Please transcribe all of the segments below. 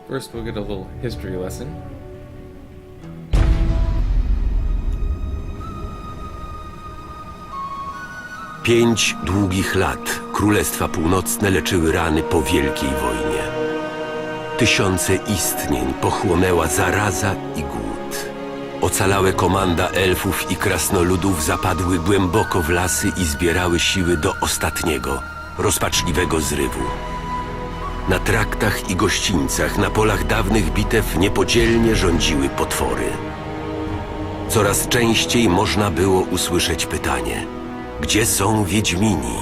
First, we'll get a little history lesson. Pięć długich lat Królestwa Północne leczyły rany po Wielkiej Wojnie. Tysiące istnień pochłonęła zaraza i głód. Ocalałe komanda elfów i krasnoludów zapadły głęboko w lasy i zbierały siły do ostatniego, rozpaczliwego zrywu. Na traktach i gościńcach, na polach dawnych bitew niepodzielnie rządziły potwory. Coraz częściej można było usłyszeć pytanie: gdzie są Wiedźmini?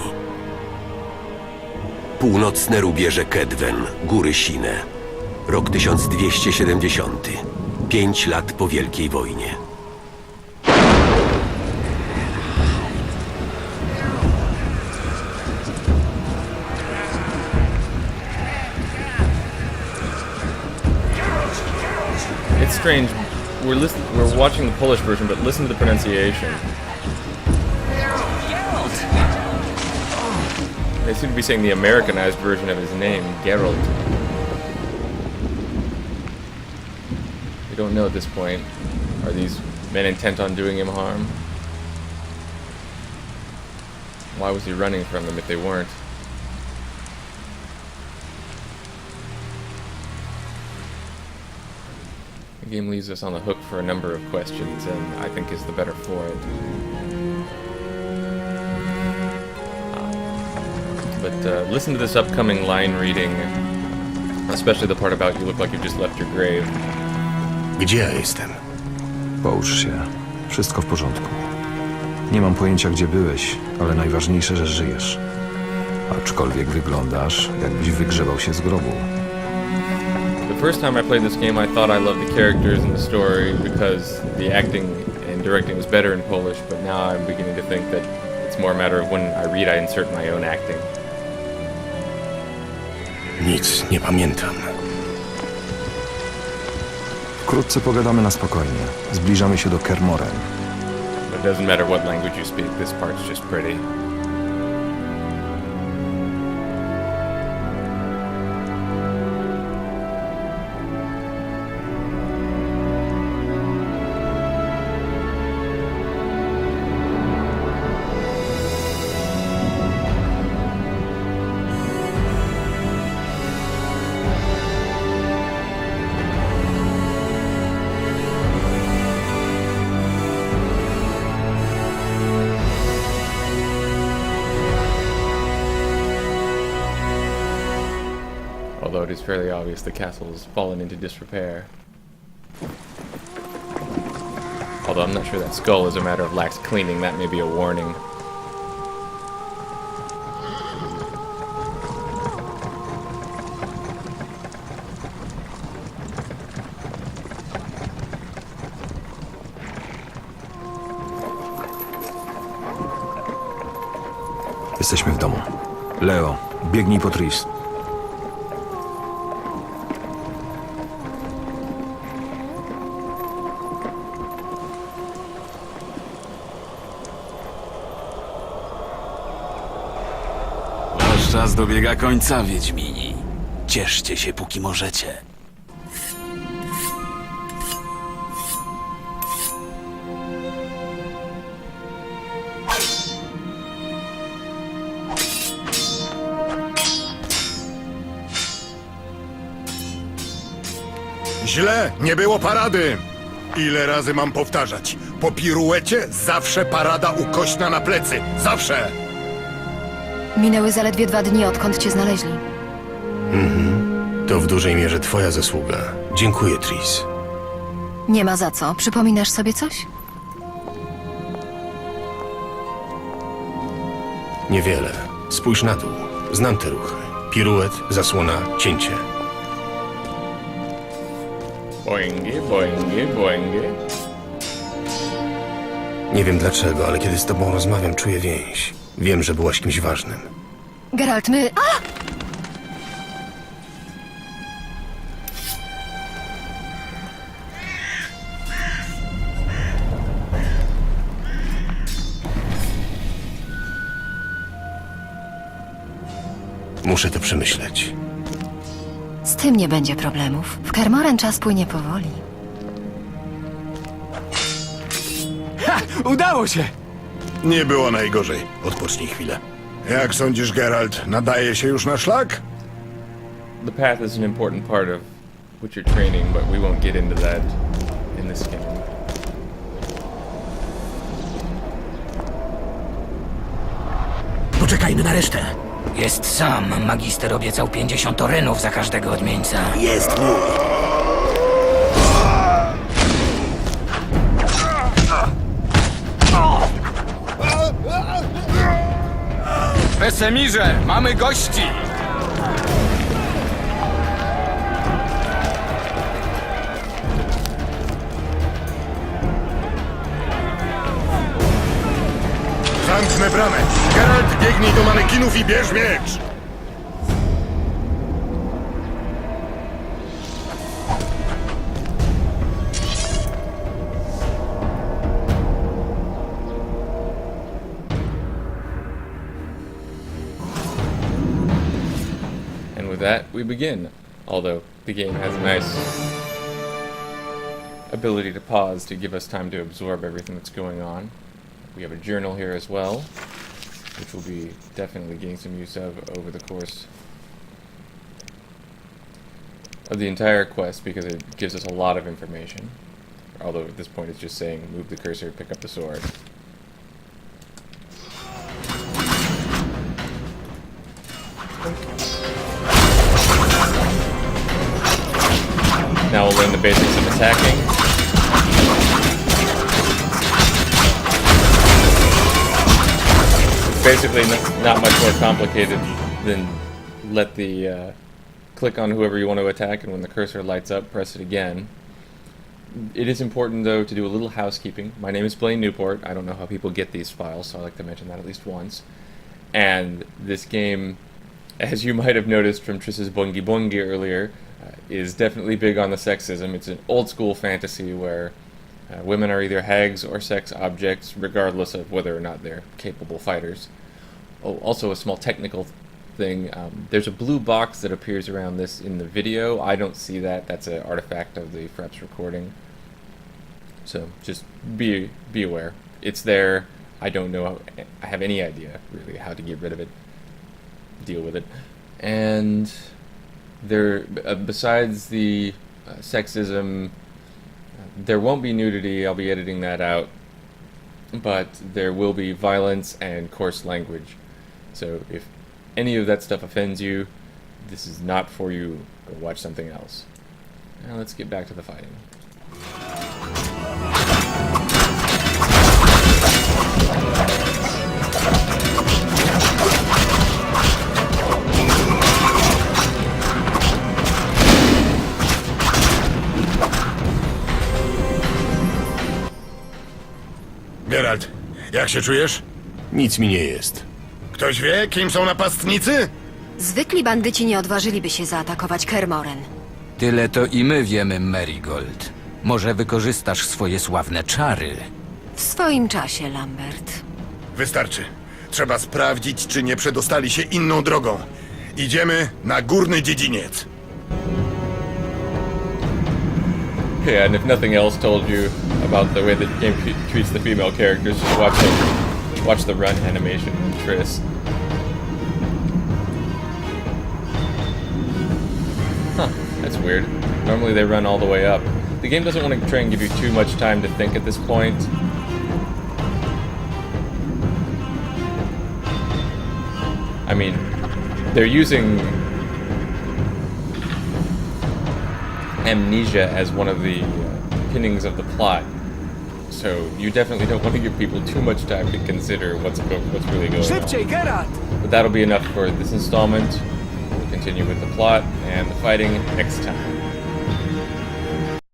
Północne rubieże Kedwen, góry Sine. Rok 1270. 5 lat po Wielkiej Wojnie. It's strange. We're watching the Polish version, but listen to the pronunciation. They seem to be saying the Americanized version of his name, Geralt. We don't know at this point. Are these men intent on doing him harm? Why was he running from them if they weren't? The game leaves us on the hook for a number of questions, and I think is the better for it. But listen to this upcoming line reading, especially the part about you look like you've just left your grave. Gdzie ja jestem? Połóż się. Wszystko w porządku. Nie mam pojęcia, gdzie byłeś, ale najważniejsze, że żyjesz. Aczkolwiek wyglądasz, jakbyś wygrzebał się z grobu. The first time I played this game, I thought I loved the characters and the story because the acting and directing was better in Polish, but now I'm beginning to think that it's more a matter of when I read, I insert my own acting. Nic nie pamiętam. Wkrótce pogadamy na spokojnie. Zbliżamy się do Kermoren. It doesn't matter what language you speak, this part's just pretty. Although it is fairly obvious the castle has fallen into disrepair. Although I'm not sure that skull is a matter of lax cleaning, that may be a warning. Jesteśmy w domu. Leo, biegnij po Triss. Wasz czas dobiega końca, Wiedźmini. Cieszcie się, póki możecie. Źle, nie było parady. Ile razy mam powtarzać? Po piruecie zawsze parada ukośna na plecy. Zawsze! Minęły zaledwie 2 dni, odkąd cię znaleźli. To w dużej mierze twoja zasługa. Dziękuję, Triss. Nie ma za co. Przypominasz sobie coś? Niewiele. Spójrz na dół. Znam te ruchy. Piruet, zasłona, cięcie. Boingy, boingy, boingy. Nie wiem dlaczego, ale kiedy z tobą rozmawiam, czuję więź. Wiem, że byłaś kimś ważnym. Geralt, my... A! Muszę to przemyśleć. tym nie będzie problemów. W Kermoren czas płynie powoli. Ha! Udało się! Nie było najgorzej. Odpocznij chwilę. Jak sądzisz, Geralt, nadaje się już na szlak? The path is an important part of what you're training, but we won't get into that in this game. Poczekajmy na resztę. Jest sam. Magister obiecał 50 orynów za każdego odmieńca. Jest mój. Wesemirze, mamy gości! Zamknę bramę. Geralt, biegnij do manekinów i bierz miecz! And with that, we begin. Although the game has a nice ability to pause to give us time to absorb everything that's going on. We have a journal here as well, which we'll be definitely getting some use of over the course of the entire quest because it gives us a lot of information. Although at this point it's just saying move the cursor, pick up the sword. Now we'll learn the basics of attacking. It's basically not much more complicated than let the click on whoever you want to attack, and when the cursor lights up, press it again. It is important, though, to do a little housekeeping. My name is Blaine Newport. I don't know how people get these files, so I like to mention that at least once. And this game, as you might have noticed from Triss's Bungi Bungi earlier, is definitely big on the sexism. It's an old-school fantasy where women are either hags or sex objects, regardless of whether or not they're capable fighters. Oh, also a small technical thing. There's a blue box that appears around this in the video. I don't see that. That's an artifact of the Fraps recording. So just be aware. It's there. I don't know. I have any idea really how to get rid of it. Deal with it. And there, besides the sexism, there won't be nudity. I'll be editing that out. But there will be violence and coarse language. So if any of that stuff offends you, this is not for you. Go watch something else. Now let's get back to the fighting. Geralt, jak się czujesz? Nic mi nie jest. Ktoś wie, kim są napastnicy? Zwykli bandyci nie odważyliby się zaatakować Kermoren. Tyle to i my wiemy, Marigold. Może wykorzystasz swoje sławne czary? W swoim czasie, Lambert. Wystarczy. Trzeba sprawdzić, czy nie przedostali się inną drogą. Idziemy na górny dziedziniec. Yeah, and if nothing else told you about the way that the game treats the female characters, just watch the run animation in Triss. Huh, that's weird. Normally they run all the way up. The game doesn't want to try and give you too much time to think at this point. I mean, they're using amnesia as one of the pinnings of the plot, so you definitely don't want to give people too much time to consider what's really going on. Szybciej, Geralt! But that'll be enough for this installment. We'll continue with the plot and the fighting next time.